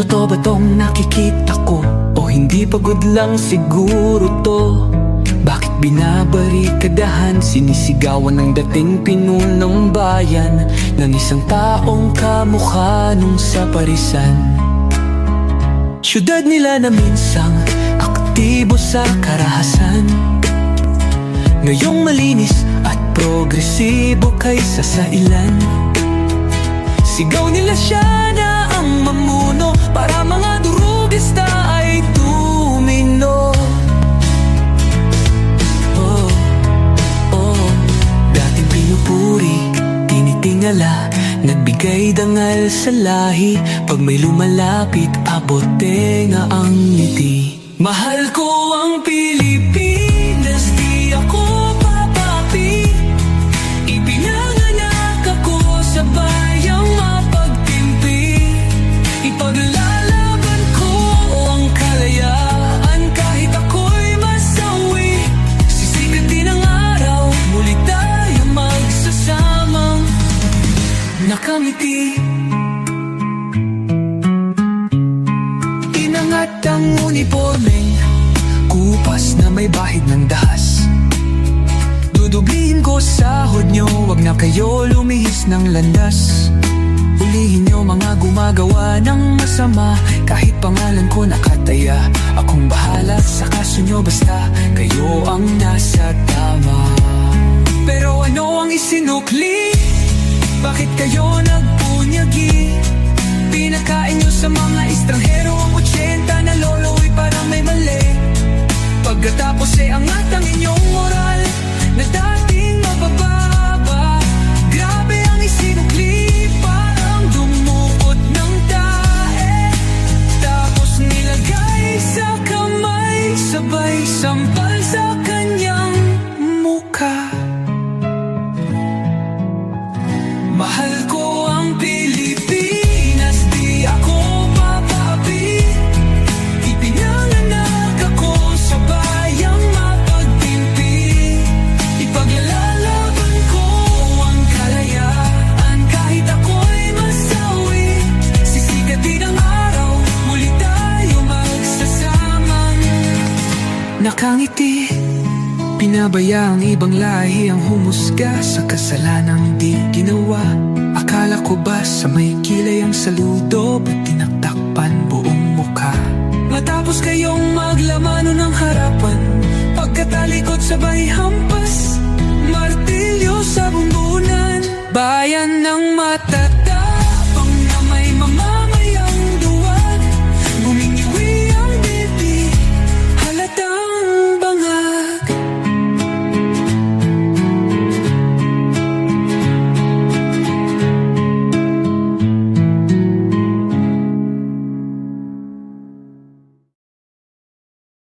Totoo ba tong nakikita ko? O hindi pagod lang siguro to? Bakit binabarikadahan, sinisigawan ng dating pinunong bayan ng isang taong kamukha nung sa parisan? Syudad nila na minsang aktibo sa karahasan, ngayong malinis at progresibo kaysa sa ilan. Sigaw nila siya na ang mamuno, para mga durugista ay tumino. Oh, oh, dating pinupuri, tinitingala, nagbigay dangal sa lahi. Pag may lumalapit, abot tenga ang ngiti. Mahal ko ang Pilipinas, di ako papapi. Ipinanganak ako sa bayang mapagtimpi. Ipaglalaban ko ang kalayaan kahit ako'y masawi. Sisikat din ang araw, muli tayo magsasamang nakangiti. Inangat ang uniformeng kupas na may bahid ng dahas. Dudublihin ko sahod nyo, wag na kayo lumihis ng landas. Hulihin nyo mga gumagawa ng masama, kahit pangalan ko nakataya. Akong bahala sa kaso nyo, basta kayo ang nasa tama. Pero ano ang isinukli? Bakit kayo nagpunyagi? Pinakain nyo sa mga estranghero ang 80 na lolo'y parang may mali. Pagkatapos ay angat ang inyong moral na dating mabababa. Grabe ang isinukli, parang dumukot ng tae. Tapos nilagay sa kamay, sabay sampal sa kanyang mukha. Mahal ko ang Pilipinas, di ako papapi. Ipinanganak ako sa bayang mapagtimpi. Ipaglalaban ko ang kalayaan kahit ako'y masawi. Sisikat din ang araw, muli tayo magsasamang nakangiti. Pinabaya ang ibang lahi ang humusga sa kasalanang di ginawa. Akala ko ba sa may kilay ang saludo, ba't tinaktakpan buong mukha? Matapos kayong maglamano ng harapan, pagkatalikod sabay hampas, martilyo sa bumbu.